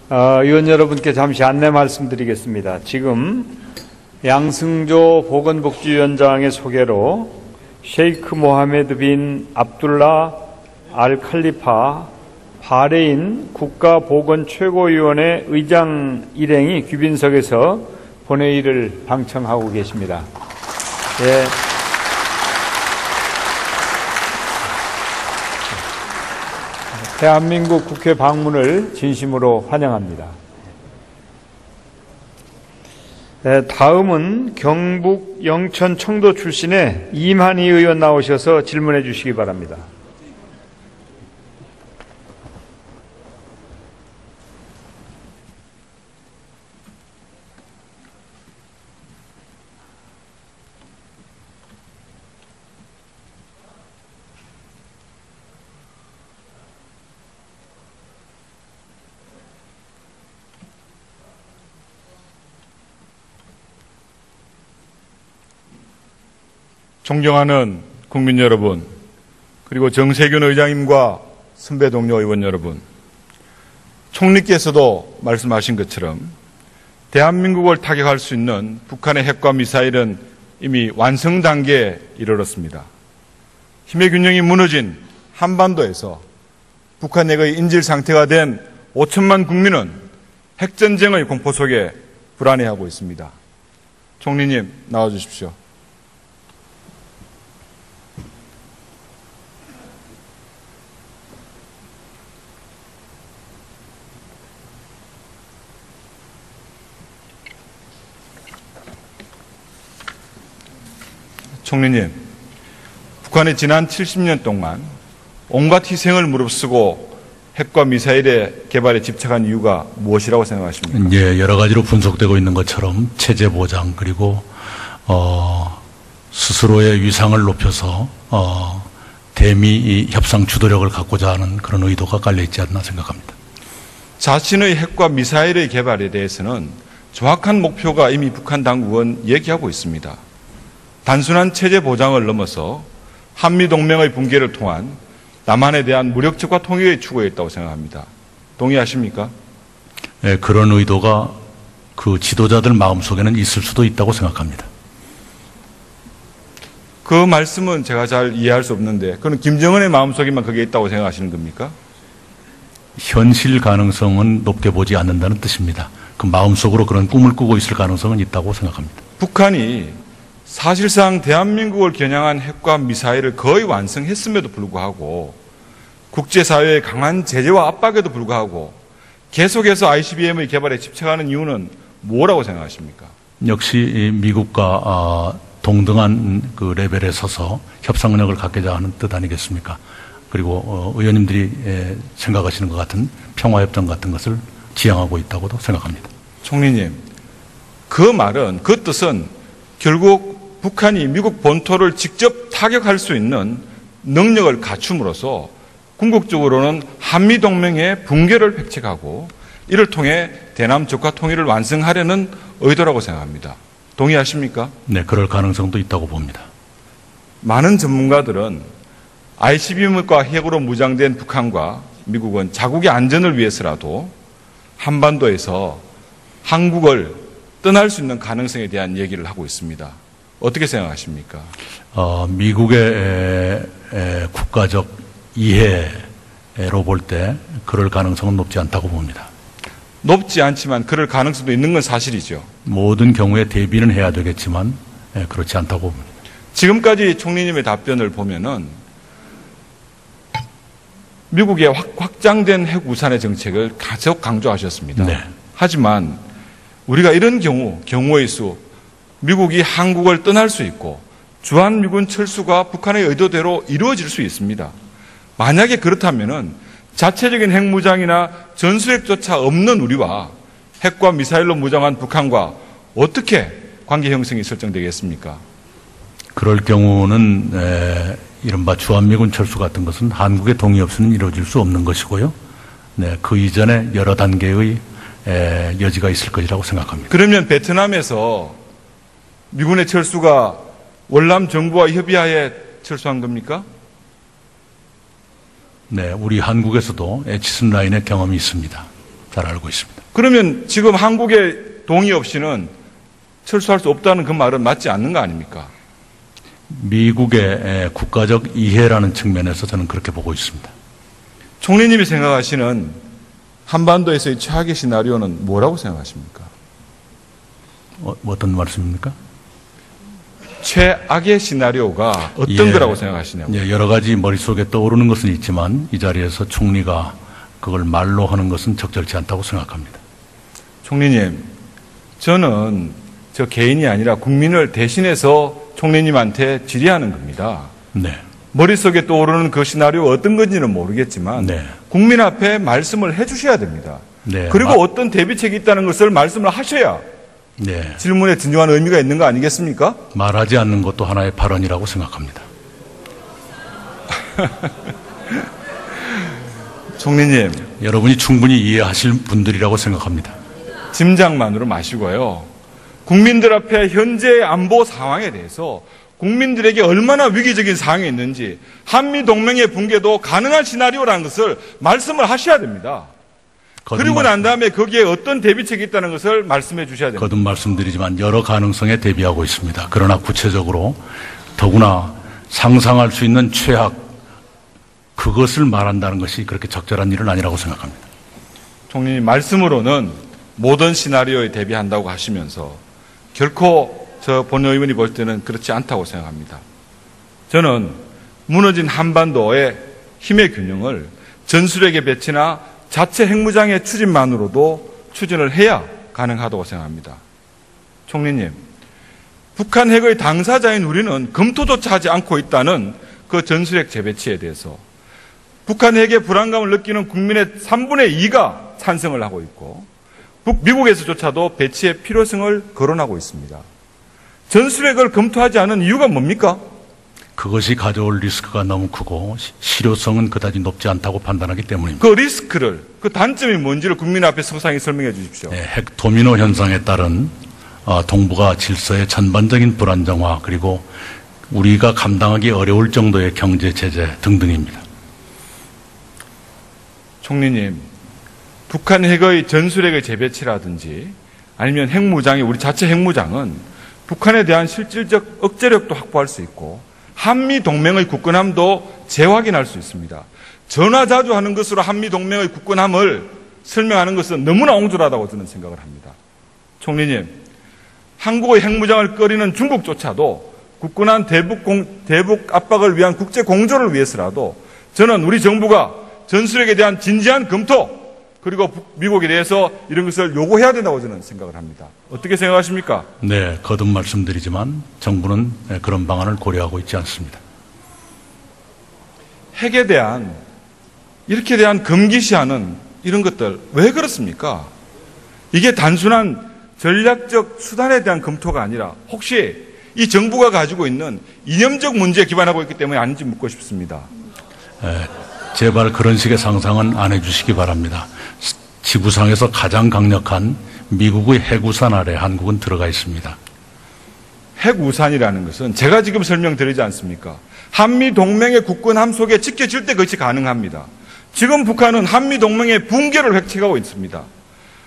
의원 여러분께 잠시 안내 말씀드리겠습니다. 지금 양승조 보건복지위원장의 소개로 셰이크 모하메드 빈 압둘라 알 칼리파 바레인 국가보건최고위원회 의장 일행이 귀빈석에서 본회의를 방청하고 계십니다. 예. 대한민국 국회 방문을 진심으로 환영합니다. 다음은 경북 영천 청도 출신의 이만희 의원 나오셔서 질문해 주시기 바랍니다. 존경하는 국민 여러분, 그리고 정세균 의장님과 선배 동료 의원 여러분, 총리께서도 말씀하신 것처럼 대한민국을 타격할 수 있는 북한의 핵과 미사일은 이미 완성 단계에 이르렀습니다. 힘의 균형이 무너진 한반도에서 북한 핵의 인질 상태가 된 5천만 국민은 핵전쟁의 공포 속에 불안해하고 있습니다. 총리님, 나와주십시오. 총리님, 북한이 지난 70년 동안 온갖 희생을 무릅쓰고 핵과 미사일의 개발에 집착한 이유가 무엇이라고 생각하십니까? 예, 여러 가지로 분석되고 있는 것처럼 체제 보장, 그리고 스스로의 위상을 높여서 대미 협상 주도력을 갖고자 하는 그런 의도가 깔려 있지 않나 생각합니다. 자신의 핵과 미사일의 개발에 대해서는 정확한 목표가 이미 북한 당국은 얘기하고 있습니다. 단순한 체제 보장을 넘어서 한미동맹의 붕괴를 통한 남한에 대한 무력적과 통일의 추구에 있다고 생각합니다. 동의하십니까? 네, 그런 의도가 그 지도자들 마음속에는 있을 수도 있다고 생각합니다. 그 말씀은 제가 잘 이해할 수 없는데, 그건 김정은의 마음속에만 그게 있다고 생각하시는 겁니까? 현실 가능성은 높게 보지 않는다는 뜻입니다. 그 마음속으로 그런 꿈을 꾸고 있을 가능성은 있다고 생각합니다. 북한이 사실상 대한민국을 겨냥한 핵과 미사일을 거의 완성했음에도 불구하고 국제사회의 강한 제재와 압박에도 불구하고 계속해서 ICBM의 개발에 집착하는 이유는 뭐라고 생각하십니까? 역시 미국과 동등한 그 레벨에 서서 협상력을 갖고자 하는 뜻 아니겠습니까? 그리고 의원님들이 생각하시는 것 같은 평화협정 같은 것을 지향하고 있다고도 생각합니다. 총리님, 그 말은, 그 뜻은 결국 북한이 미국 본토를 직접 타격할 수 있는 능력을 갖춤으로써 궁극적으로는 한미동맹의 붕괴를 획책하고 이를 통해 대남 적화 통일을 완성하려는 의도라고 생각합니다. 동의하십니까? 네, 그럴 가능성도 있다고 봅니다. 많은 전문가들은 ICBM과 핵으로 무장된 북한과 미국은 자국의 안전을 위해서라도 한반도에서 한국을 떠날 수 있는 가능성에 대한 얘기를 하고 있습니다. 어떻게 생각하십니까? 미국의 국가적 이해로 볼 때 그럴 가능성은 높지 않다고 봅니다. 높지 않지만 그럴 가능성도 있는 건 사실이죠. 모든 경우에 대비는 해야 되겠지만 그렇지 않다고 봅니다. 지금까지 총리님의 답변을 보면은 미국의 확장된 핵 우산의 정책을 계속 강조하셨습니다. 네. 하지만 우리가 이런 경우의 수, 미국이 한국을 떠날 수 있고 주한미군 철수가 북한의 의도대로 이루어질 수 있습니다. 만약에 그렇다면은 자체적인 핵무장이나 전술핵조차 없는 우리와 핵과 미사일로 무장한 북한과 어떻게 관계 형성이 설정되겠습니까? 그럴 경우는 이른바 주한미군 철수 같은 것은 한국의 동의 없이는 이루어질 수 없는 것이고요. 네, 그 이전에 여러 단계의 여지가 있을 것이라고 생각합니다. 그러면 베트남에서 미군의 철수가 월남 정부와 협의하에 철수한 겁니까? 네, 우리 한국에서도 에치슨 라인의 경험이 있습니다. 잘 알고 있습니다. 그러면 지금 한국의 동의 없이는 철수할 수 없다는 그 말은 맞지 않는 거 아닙니까? 미국의 국가적 이해라는 측면에서 저는 그렇게 보고 있습니다. 총리님이 생각하시는 한반도에서의 최악의 시나리오는 뭐라고 생각하십니까? 어떤 말씀입니까? 최악의 시나리오가 어떤 거라고 생각하시냐고. 예, 여러 가지 머릿속에 떠오르는 것은 있지만 이 자리에서 총리가 그걸 말로 하는 것은 적절치 않다고 생각합니다. 총리님, 저는 저 개인이 아니라 국민을 대신해서 총리님한테 질의하는 겁니다. 네. 머릿속에 떠오르는 그 시나리오가 어떤 건지는 모르겠지만 네. 국민 앞에 말씀을 해 주셔야 됩니다. 네. 그리고 어떤 대비책이 있다는 것을 말씀을 하셔야 네. 질문에 진정한 의미가 있는 거 아니겠습니까? 말하지 않는 것도 하나의 발언이라고 생각합니다. 총리님, 여러분이 충분히 이해하실 분들이라고 생각합니다. 짐작만으로 마시고요. 국민들 앞에 현재의 안보 상황에 대해서 국민들에게 얼마나 위기적인 상황이 있는지 한미 동맹의 붕괴도 가능한 시나리오라는 것을 말씀을 하셔야 됩니다. 그리고 난 다음에 거기에 어떤 대비책이 있다는 것을 말씀해 주셔야 됩니다. 거듭 말씀드리지만 여러 가능성에 대비하고 있습니다. 그러나 구체적으로 더구나 상상할 수 있는 최악 그것을 말한다는 것이 그렇게 적절한 일은 아니라고 생각합니다. 총리님 말씀으로는 모든 시나리오에 대비한다고 하시면서 결코 저 본의원이 볼 때는 그렇지 않다고 생각합니다. 저는 무너진 한반도의 힘의 균형을 전술핵의 배치나 자체 핵무장의 추진만으로도 추진을 해야 가능하다고 생각합니다. 총리님, 북한 핵의 당사자인 우리는 검토조차 하지 않고 있다는 그 전술핵 재배치에 대해서 북한 핵의 불안감을 느끼는 국민의 3분의 2가 찬성을 하고 있고 미국에서조차도 배치의 필요성을 거론하고 있습니다. 전술핵을 검토하지 않은 이유가 뭡니까? 그것이 가져올 리스크가 너무 크고 실효성은 그다지 높지 않다고 판단하기 때문입니다. 그 리스크를, 그 단점이 뭔지를 국민 앞에 소상히 설명해 주십시오. 네, 핵 도미노 현상에 따른 동북아 질서의 전반적인 불안정화 그리고 우리가 감당하기 어려울 정도의 경제 제재 등등입니다. 총리님, 북한 핵의 전술핵의 재배치라든지 아니면 핵무장이 우리 자체 핵무장은 북한에 대한 실질적 억제력도 확보할 수 있고 한미 동맹의 굳건함도 재확인할 수 있습니다. 전화자주하는 것으로 한미 동맹의 굳건함을 설명하는 것은 너무나 옹졸하다고 저는 생각을 합니다. 총리님, 한국의 핵무장을 꺼리는 중국조차도 굳건한 대북 압박을 위한 국제 공조를 위해서라도 저는 우리 정부가 전술핵에 대한 진지한 검토 그리고 미국에 대해서 이런 것을 요구해야 된다고 저는 생각을 합니다. 어떻게 생각하십니까? 네, 거듭 말씀드리지만 정부는 그런 방안을 고려하고 있지 않습니다. 핵에 대한 이렇게 대한 금기시하는 이런 것들 왜 그렇습니까? 이게 단순한 전략적 수단에 대한 검토가 아니라 혹시 이 정부가 가지고 있는 이념적 문제에 기반하고 있기 때문에 아닌지 묻고 싶습니다. 제발 그런 식의 상상은 안 해주시기 바랍니다. 지구상에서 가장 강력한 미국의 핵우산 아래 한국은 들어가 있습니다. 핵우산이라는 것은 제가 지금 설명드리지 않습니까? 한미 동맹의 굳건함 속에 지켜질 때 그것이 가능합니다. 지금 북한은 한미 동맹의 붕괴를 획책하고 있습니다.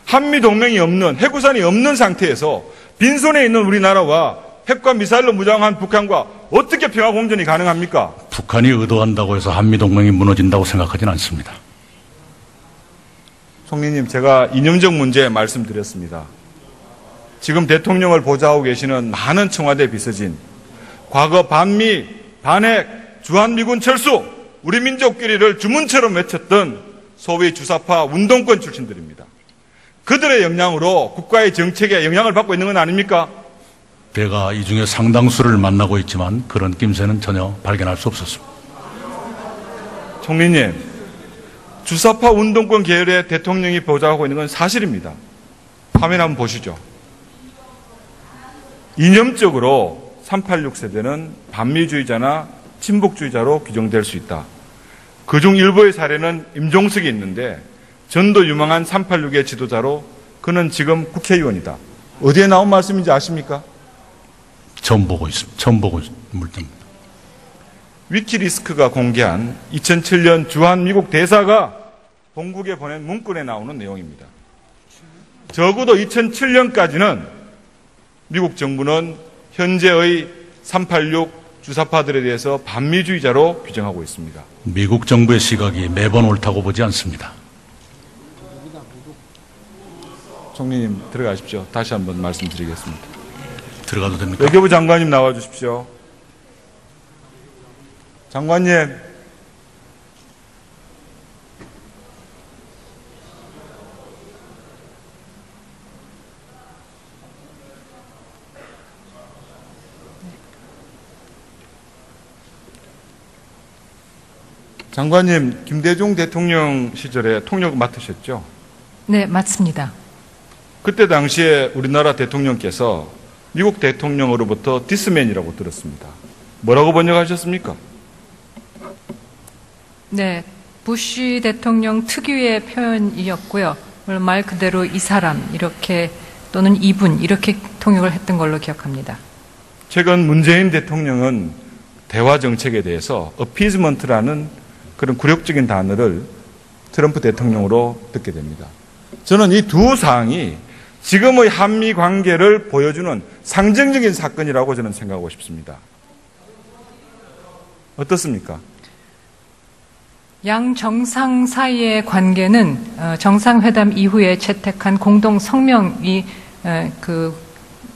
한미 동맹이 없는 핵우산이 없는 상태에서 빈손에 있는 우리나라와 핵과 미사일로 무장한 북한과 어떻게 평화 공존이 가능합니까? 북한이 의도한다고 해서 한미 동맹이 무너진다고 생각하지는 않습니다. 총리님, 제가 이념적 문제 말씀드렸습니다. 지금 대통령을 보좌하고 계시는 많은 청와대 비서진, 과거 반미, 반핵, 주한미군 철수, 우리 민족끼리를 주문처럼 외쳤던 소위 주사파 운동권 출신들입니다. 그들의 영향으로 국가의 정책에 영향을 받고 있는 건 아닙니까? 제가 이 중에 상당수를 만나고 있지만 그런 낌새는 전혀 발견할 수 없었습니다. 총리님, 주사파 운동권 계열의 대통령이 보좌하고 있는 건 사실입니다. 화면 한번 보시죠. 이념적으로 386 세대는 반미주의자나 친북주의자로 규정될 수 있다. 그중 일부의 사례는 임종석이 있는데 전도 유망한 386의 지도자로 그는 지금 국회의원이다. 어디에 나온 말씀인지 아십니까? 처음 보고 있습니다. 처음 보고 물듭니다. 위키리스크가 공개한 2007년 주한 미국 대사가 본국에 보낸 문건에 나오는 내용입니다. 적어도 2007년까지는 미국 정부는 현재의 386 주사파들에 대해서 반미주의자로 규정하고 있습니다. 미국 정부의 시각이 매번 옳다고 보지 않습니다. 총리님 들어가십시오. 다시 한번 말씀드리겠습니다. 들어가도 됩니까? 외교부 장관님 나와 주십시오. 장관님. 장관님, 김대중 대통령 시절에 통역 맡으셨죠? 네, 맞습니다. 그때 당시에 우리나라 대통령께서 미국 대통령으로부터 디스맨이라고 들었습니다. 뭐라고 번역하셨습니까? 네, 부시 대통령 특유의 표현이었고요. 물론 말 그대로 이 사람 이렇게 또는 이분 이렇게 통역을 했던 걸로 기억합니다. 최근 문재인 대통령은 대화 정책에 대해서 어피즈먼트라는 그런 굴욕적인 단어를 트럼프 대통령으로 듣게 됩니다. 저는 이 두 사항이 지금의 한미 관계를 보여주는 상징적인 사건이라고 저는 생각하고 싶습니다. 어떻습니까? 양 정상 사이의 관계는 정상회담 이후에 채택한 공동 성명이 그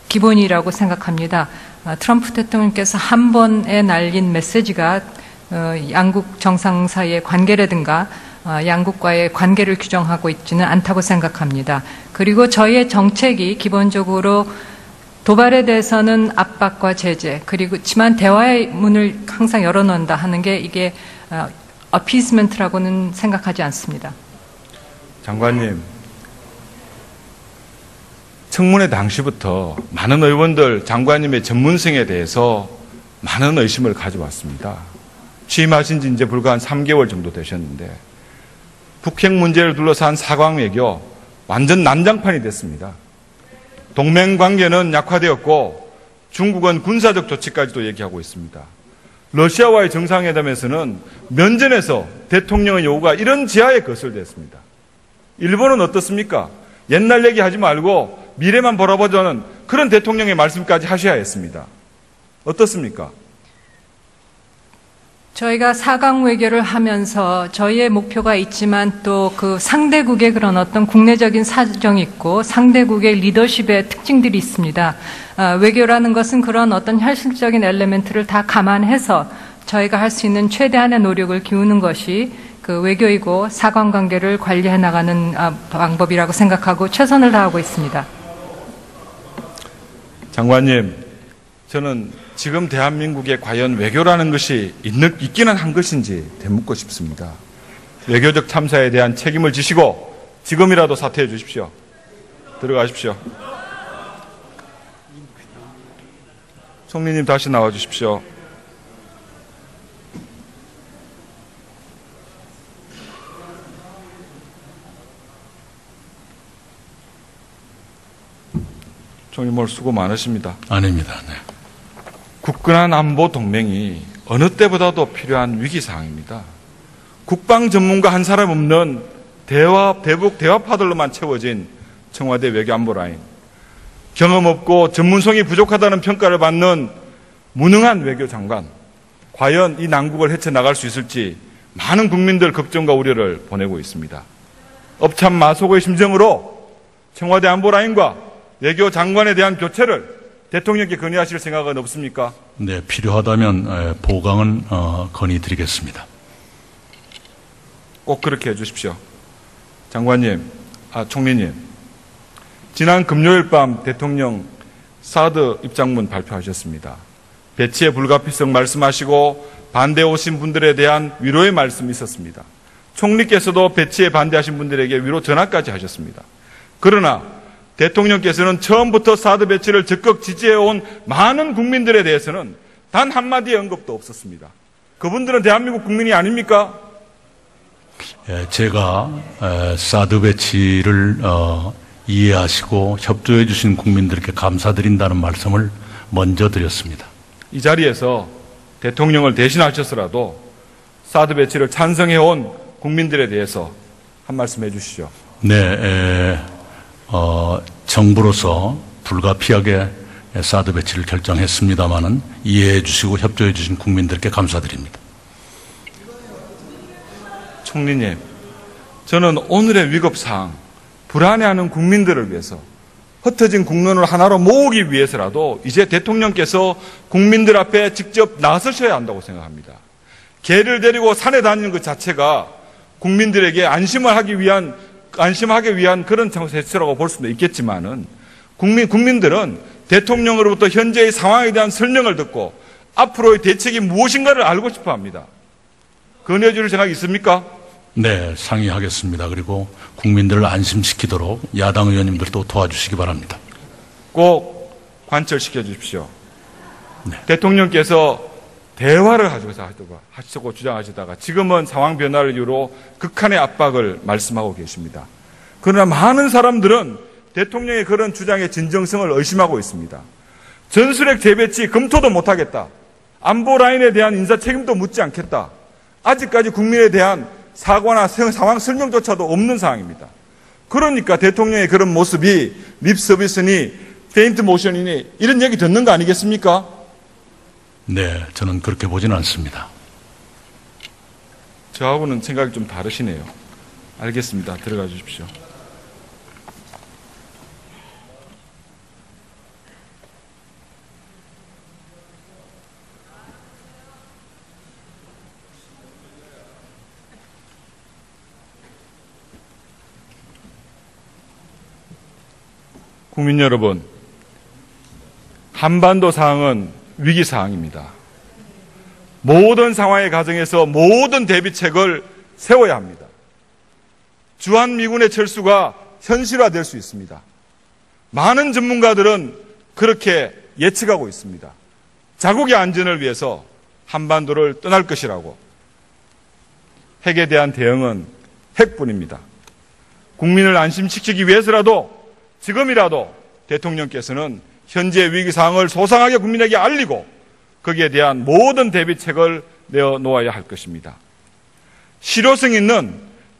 기본이라고 생각합니다. 트럼프 대통령께서 한 번에 날린 메시지가 양국 정상 사이의 관계라든가 양국과의 관계를 규정하고 있지는 않다고 생각합니다. 그리고 저희의 정책이 기본적으로 도발에 대해서는 압박과 제재, 그리고지만 대화의 문을 항상 열어놓는다 하는 게 이게 어피스먼트라고는 생각하지 않습니다. 장관님, 청문회 당시부터 많은 의원들 장관님의 전문성에 대해서 많은 의심을 가져왔습니다. 취임하신 지 이제 불과 한 3개월 정도 되셨는데 북핵 문제를 둘러싼 사강 외교 완전 난장판이 됐습니다. 동맹 관계는 약화되었고 중국은 군사적 조치까지도 얘기하고 있습니다. 러시아와의 정상회담에서는 면전에서 대통령의 요구가 이런 지하에 거슬렸습니다. 일본은 어떻습니까? 옛날 얘기하지 말고 미래만 바라보자는 그런 대통령의 말씀까지 하셔야 했습니다. 어떻습니까? 저희가 4강 외교를 하면서 저희의 목표가 있지만 또 그 상대국의 그런 어떤 국내적인 사정이 있고 상대국의 리더십의 특징들이 있습니다. 외교라는 것은 그런 어떤 현실적인 엘리멘트를 다 감안해서 저희가 할 수 있는 최대한의 노력을 기우는 것이 그 외교이고 4강 관계를 관리해 나가는 방법이라고 생각하고 최선을 다하고 있습니다. 장관님, 저는 지금 대한민국에 과연 외교라는 것이 있기는 한 것인지 되묻고 싶습니다. 외교적 참사에 대한 책임을 지시고 지금이라도 사퇴해 주십시오. 들어가십시오. 총리님 다시 나와 주십시오. 총리님 오늘 수고 많으십니다. 아닙니다. 네. 굳건한 안보 동맹이 어느 때보다도 필요한 위기상황입니다. 국방 전문가 한 사람 없는 대북 대화파들로만 채워진 청와대 외교안보 라인, 경험 없고 전문성이 부족하다는 평가를 받는 무능한 외교장관, 과연 이 난국을 헤쳐나갈 수 있을지 많은 국민들 걱정과 우려를 보내고 있습니다. 업참마속의 심정으로 청와대 안보 라인과 외교장관에 대한 교체를 대통령께 건의하실 생각은 없습니까? 네, 필요하다면 보강은 건의드리겠습니다. 꼭 그렇게 해주십시오. 장관님, 총리님, 지난 금요일 밤 대통령 사드 입장문 발표하셨습니다. 배치의 불가피성 말씀하시고 반대해 오신 분들에 대한 위로의 말씀이 있었습니다. 총리께서도 배치에 반대하신 분들에게 위로 전화까지 하셨습니다. 그러나 대통령께서는 처음부터 사드 배치를 적극 지지해온 많은 국민들에 대해서는 단 한마디의 언급도 없었습니다. 그분들은 대한민국 국민이 아닙니까? 제가 사드 배치를 이해하시고 협조해 주신 국민들께 감사드린다는 말씀을 먼저 드렸습니다. 이 자리에서 대통령을 대신하셔서라도 사드 배치를 찬성해온 국민들에 대해서 한 말씀 해주시죠. 네, 정부로서 불가피하게 사드 배치를 결정했습니다마는 이해해 주시고 협조해 주신 국민들께 감사드립니다. 총리님, 저는 오늘의 위급사항, 불안해하는 국민들을 위해서 흩어진 국론을 하나로 모으기 위해서라도 이제 대통령께서 국민들 앞에 직접 나서셔야 한다고 생각합니다. 개를 데리고 산에 다니는 것 자체가 국민들에게 안심하기 위한 그런 제스처라고 볼 수도 있겠지만은 국민들은 대통령으로부터 현재의 상황에 대한 설명을 듣고 앞으로의 대책이 무엇인가를 알고 싶어 합니다. 건의해 줄 생각이 있습니까? 네, 상의하겠습니다. 그리고 국민들을 안심시키도록 야당 의원님들도 도와주시기 바랍니다. 꼭 관철시켜 주십시오. 네. 대통령께서 대화를 하시고 주장하시다가 지금은 상황 변화를 이유로 극한의 압박을 말씀하고 계십니다. 그러나 많은 사람들은 대통령의 그런 주장의 진정성을 의심하고 있습니다. 전술핵 재배치 검토도 못하겠다. 안보 라인에 대한 인사 책임도 묻지 않겠다. 아직까지 국민에 대한 사과나 상황 설명조차도 없는 상황입니다. 그러니까 대통령의 그런 모습이 립서비스니 페인트 모션이니 이런 얘기 듣는 거 아니겠습니까? 네, 저는 그렇게 보지는 않습니다. 저하고는 생각이 좀 다르시네요. 알겠습니다. 들어가 주십시오. 국민 여러분, 한반도 상황은 위기 상황입니다. 모든 상황의 과정에서 모든 대비책을 세워야 합니다. 주한미군의 철수가 현실화될 수 있습니다. 많은 전문가들은 그렇게 예측하고 있습니다. 자국의 안전을 위해서 한반도를 떠날 것이라고. 핵에 대한 대응은 핵뿐입니다. 국민을 안심시키기 위해서라도 지금이라도 대통령께서는 현재 위기 상황을 소상하게 국민에게 알리고 거기에 대한 모든 대비책을 내어놓아야 할 것입니다. 실효성 있는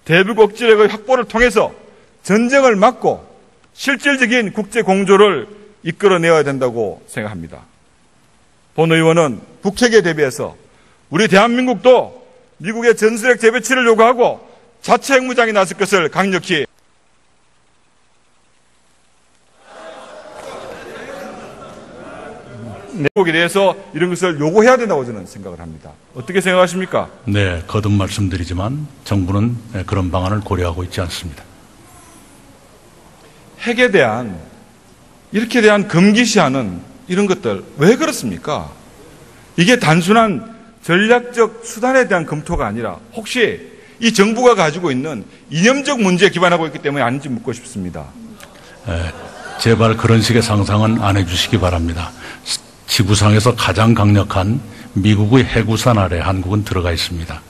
대북 억지력의 확보를 통해서 전쟁을 막고 실질적인 국제 공조를 이끌어내야 된다고 생각합니다. 본 의원은 북핵에 대비해서 우리 대한민국도 미국의 전술핵 재배치를 요구하고 자체 핵무장에 나설 것을 강력히 미국에 대해서 이런 것을 요구해야 된다고 저는 생각을 합니다. 어떻게 생각하십니까? 네, 거듭 말씀드리지만 정부는 그런 방안을 고려하고 있지 않습니다. 핵에 대한 이렇게 대한 금기시하는 이런 것들 왜 그렇습니까? 이게 단순한 전략적 수단에 대한 검토가 아니라 혹시 이 정부가 가지고 있는 이념적 문제에 기반하고 있기 때문에 아닌지 묻고 싶습니다. 제발 그런 식의 상상은 안 해주시기 바랍니다. 지구상에서 가장 강력한 미국의 핵우산 아래 한국은 들어가 있습니다.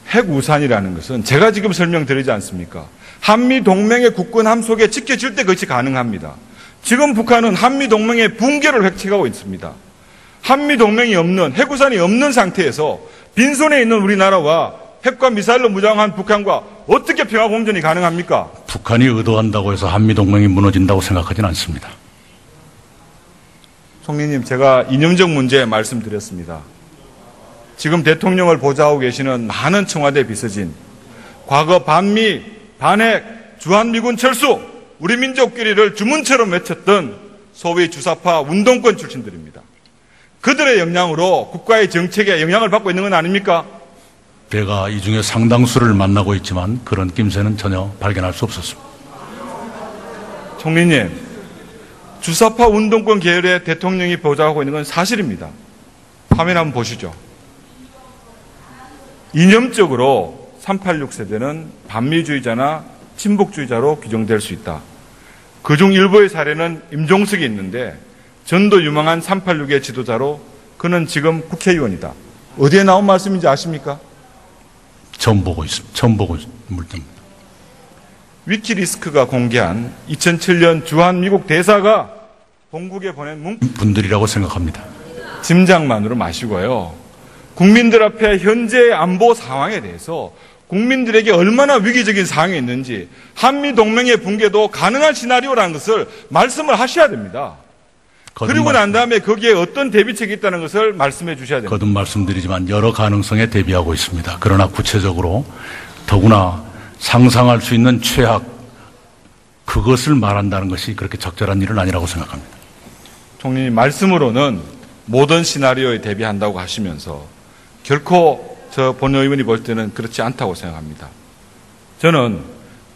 핵우산이라는 것은 제가 지금 설명드리지 않습니까? 한미동맹의 국군함 속에 지켜질 때 그것이 가능합니다. 지금 북한은 한미동맹의 붕괴를 획책하고 있습니다. 한미동맹이 없는, 핵우산이 없는 상태에서 빈손에 있는 우리나라와 핵과 미사일로 무장한 북한과 어떻게 평화공존이 가능합니까? 북한이 의도한다고 해서 한미동맹이 무너진다고 생각하지는 않습니다. 총리님, 제가 이념적 문제 말씀드렸습니다. 지금 대통령을 보좌하고 계시는 많은 청와대 비서진, 과거 반미, 반핵, 주한미군 철수, 우리 민족끼리를 주문처럼 외쳤던 소위 주사파 운동권 출신들입니다. 그들의 영향으로 국가의 정책에 영향을 받고 있는 건 아닙니까? 제가 이 중에 상당수를 만나고 있지만 그런 낌새는 전혀 발견할 수 없었습니다. 총리님, 주사파 운동권 계열의 대통령이 보좌하고 있는 건 사실입니다. 화면 한번 보시죠. 이념적으로 386 세대는 반미주의자나 친북주의자로 규정될 수 있다. 그중 일부의 사례는 임종석이 있는데 전도 유망한 386의 지도자로 그는 지금 국회의원이다. 어디에 나온 말씀인지 아십니까? 처음 보고 있습니다. 처음 보고 물듭니다. 위키리스크가 공개한 2007년 주한미국 대사가 본국에 보낸 분들이라고 생각합니다. 짐작만으로 마시고요. 국민들 앞에 현재의 안보 상황에 대해서 국민들에게 얼마나 위기적인 상황에 있는지, 한미 동맹의 붕괴도 가능한 시나리오라는 것을 말씀을 하셔야 됩니다. 그리고 난 다음에 거기에 어떤 대비책이 있다는 것을 말씀해 주셔야 됩니다. 거듭 말씀드리지만 여러 가능성에 대비하고 있습니다. 그러나 구체적으로 더구나 상상할 수 있는 최악, 그것을 말한다는 것이 그렇게 적절한 일은 아니라고 생각합니다. 총리님 말씀으로는 모든 시나리오에 대비한다고 하시면서 결코 저 본 의원이 볼 때는 그렇지 않다고 생각합니다. 저는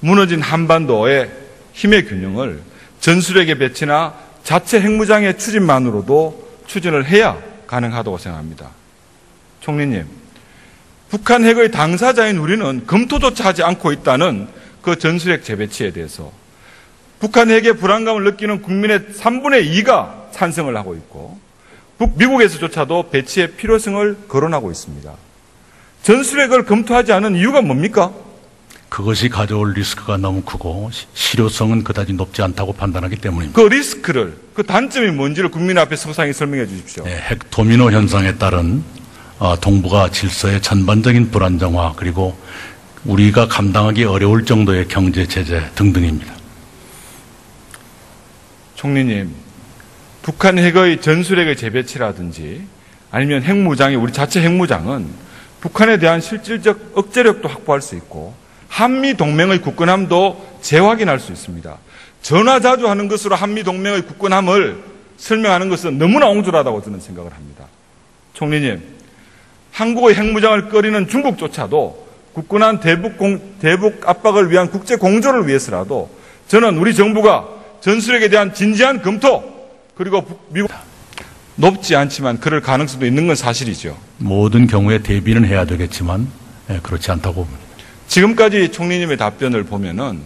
무너진 한반도의 힘의 균형을 전술핵의 배치나 자체 핵무장의 추진만으로도 추진을 해야 가능하다고 생각합니다. 총리님, 북한 핵의 당사자인 우리는 검토조차 하지 않고 있다는 그 전술핵 재배치에 대해서 북한 핵의 불안감을 느끼는 국민의 3분의 2가 찬성을 하고 있고 미국에서조차도 배치의 필요성을 거론하고 있습니다. 전술핵을 검토하지 않은 이유가 뭡니까? 그것이 가져올 리스크가 너무 크고 실효성은 그다지 높지 않다고 판단하기 때문입니다. 그 리스크를, 그 단점이 뭔지를 국민 앞에 소상히 설명해 주십시오. 네, 핵 도미노 현상에 따른 동북아 질서의 전반적인 불안정화, 그리고 우리가 감당하기 어려울 정도의 경제 제재 등등입니다. 총리님, 북한 핵의 전술핵의 재배치라든지 아니면 핵무장이, 우리 자체 핵무장은 북한에 대한 실질적 억제력도 확보할 수 있고 한미 동맹의 굳건함도 재확인할 수 있습니다. 전화자주하는 것으로 한미 동맹의 굳건함을 설명하는 것은 너무나 옹졸하다고 저는 생각을 합니다. 총리님, 한국의 핵무장을 꺼리는 중국조차도 굳건한 대북 압박을 위한 국제 공조를 위해서라도 저는 우리 정부가 전술핵에 대한 진지한 검토, 그리고 미국 높지 않지만 그럴 가능성도 있는 건 사실이죠. 모든 경우에 대비는 해야 되겠지만 그렇지 않다고 봅니다. 지금까지 총리님의 답변을 보면은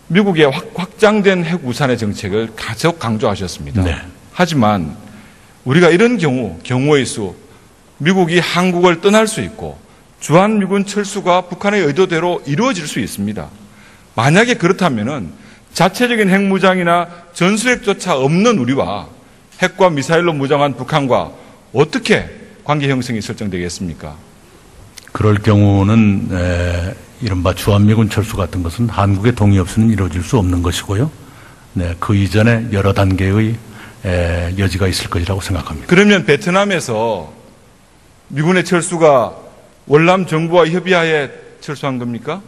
미국의 확장된 핵 우산의 정책을 계속 강조하셨습니다. 네. 하지만 우리가 이런 경우의 수, 미국이 한국을 떠날 수 있고 주한미군 철수가 북한의 의도대로 이루어질 수 있습니다. 만약에 그렇다면은 자체적인 핵무장이나 전술핵조차 없는 우리와 핵과 미사일로 무장한 북한과 어떻게 관계 형성이 설정되겠습니까? 그럴 경우는 이른바 주한미군 철수 같은 것은 한국의 동의 없이는 이루어질 수 없는 것이고요. 네, 그 이전에 여러 단계의 여지가 있을 것이라고 생각합니다. 그러면 베트남에서 미군의 철수가 월남 정부와 협의하에 철수한 겁니까?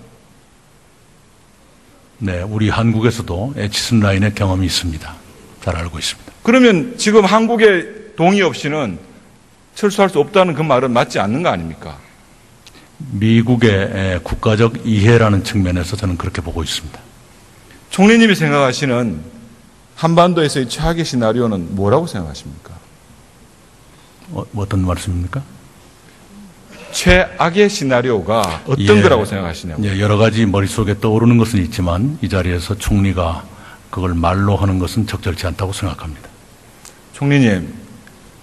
네, 우리 한국에서도 에치슨 라인의 경험이 있습니다. 잘 알고 있습니다. 그러면 지금 한국의 동의 없이는 철수할 수 없다는 그 말은 맞지 않는 거 아닙니까? 미국의 국가적 이해라는 측면에서 저는 그렇게 보고 있습니다. 총리님이 생각하시는 한반도에서의 최악의 시나리오는 뭐라고 생각하십니까? 어떤 말씀입니까? 최악의 시나리오가 어떤 거라고 생각하시냐고요? 예, 여러 가지 머릿속에 떠오르는 것은 있지만 이 자리에서 총리가 그걸 말로 하는 것은 적절치 않다고 생각합니다. 총리님,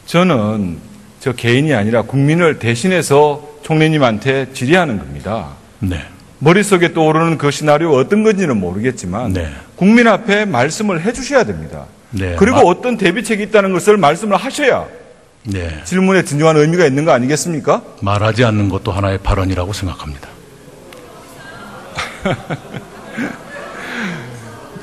저는 저 개인이 아니라 국민을 대신해서 총리님한테 질의하는 겁니다. 네. 머릿속에 떠오르는 그 시나리오가 어떤 건지는 모르겠지만 네. 국민 앞에 말씀을 해 주셔야 됩니다. 네. 그리고 어떤 대비책이 있다는 것을 말씀을 하셔야 네. 질문에 진정한 의미가 있는 거 아니겠습니까? 말하지 않는 것도 하나의 발언이라고 생각합니다.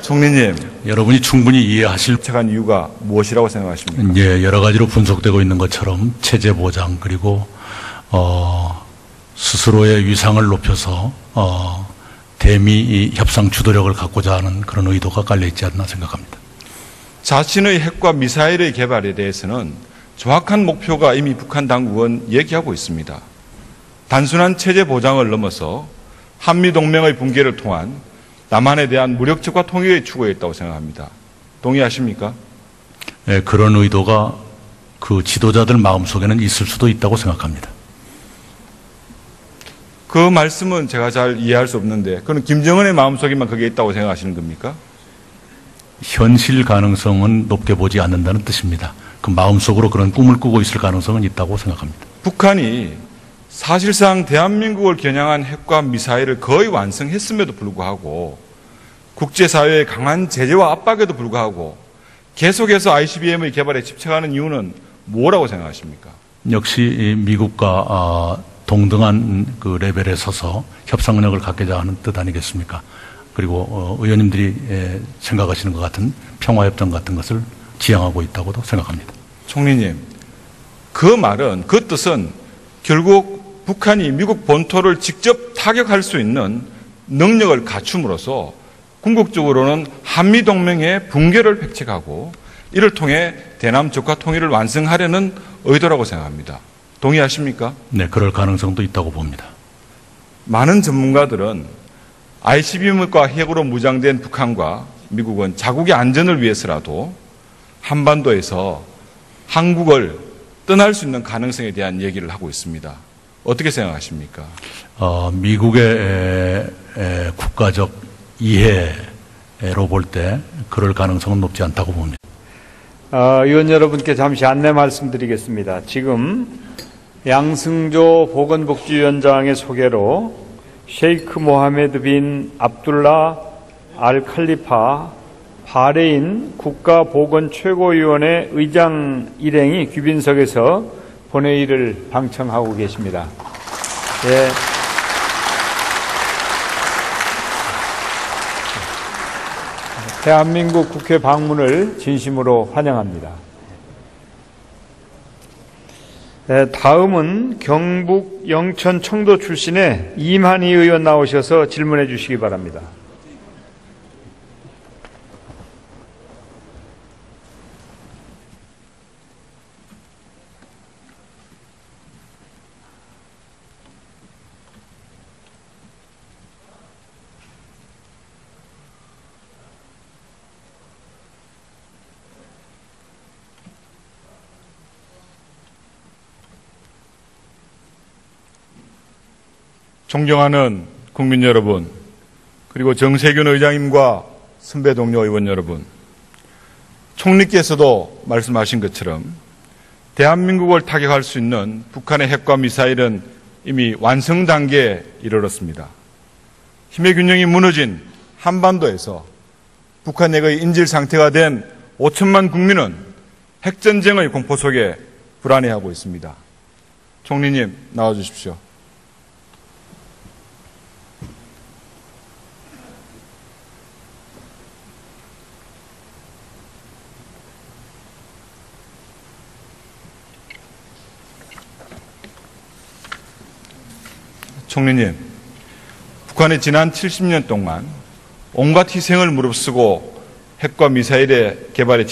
총리님, 여러분이 충분히 이해하실 착한 이유가 무엇이라고 생각하십니까? 예, 여러 가지로 분석되고 있는 것처럼 체제 보장, 그리고 스스로의 위상을 높여서 대미 협상 주도력을 갖고자 하는 그런 의도가 깔려 있지 않나 생각합니다. 자신의 핵과 미사일의 개발에 대해서는 정확한 목표가 이미 북한 당국은 얘기하고 있습니다. 단순한 체제 보장을 넘어서 한미동맹의 붕괴를 통한 남한에 대한 무력적과 통일의 추구에 있다고 생각합니다. 동의하십니까? 예, 그런 의도가 그 지도자들 마음속에는 있을 수도 있다고 생각합니다. 그 말씀은 제가 잘 이해할 수 없는데 그건 김정은의 마음속에만 그게 있다고 생각하시는 겁니까? 현실 가능성은 높게 보지 않는다는 뜻입니다. 그 마음속으로 그런 꿈을 꾸고 있을 가능성은 있다고 생각합니다. 북한이 사실상 대한민국을 겨냥한 핵과 미사일을 거의 완성했음에도 불구하고 국제사회의 강한 제재와 압박에도 불구하고 계속해서 ICBM의 개발에 집착하는 이유는 뭐라고 생각하십니까? 역시 미국과 동등한 그 레벨에 서서 협상력을 갖고자 하는 뜻 아니겠습니까? 그리고 의원님들이 생각하시는 것 같은 평화협정 같은 것을 지향하고 있다고도 생각합니다. 총리님, 그 말은, 그 뜻은 결국 북한이 미국 본토를 직접 타격할 수 있는 능력을 갖춤으로써 궁극적으로는 한미동맹의 붕괴를 획책하고 이를 통해 대남 적화 통일을 완성하려는 의도라고 생각합니다. 동의하십니까? 네, 그럴 가능성도 있다고 봅니다. 많은 전문가들은 ICBM과 핵으로 무장된 북한과 미국은 자국의 안전을 위해서라도 한반도에서 한국을 떠날 수 있는 가능성에 대한 얘기를 하고 있습니다. 어떻게 생각하십니까? 미국의 국가적 이해로 볼 때 그럴 가능성은 높지 않다고 봅니다. 의원 여러분께 잠시 안내 말씀드리겠습니다. 지금 양승조 보건복지위원장의 소개로 셰이크 모하메드 빈 압둘라 알 칼리파 바레인 국가보건 최고위원회 의장 일행이 귀빈석에서 본회의를 방청하고 계십니다. 예. 대한민국 국회 방문을 진심으로 환영합니다. 다음은 경북 영천 청도 출신의 이만희 의원 나오셔서 질문해 주시기 바랍니다. 존경하는 국민 여러분, 그리고 정세균 의장님과 선배 동료 의원 여러분, 총리께서도 말씀하신 것처럼 대한민국을 타격할 수 있는 북한의 핵과 미사일은 이미 완성 단계에 이르렀습니다. 힘의 균형이 무너진 한반도에서 북한 핵의 인질 상태가 된 5천만 국민은 핵전쟁의 공포 속에 불안해하고 있습니다. 총리님, 나와주십시오. 총리님, 북한이 지난 70년 동안 온갖 희생을 무릅쓰고 핵과 미사일의 개발에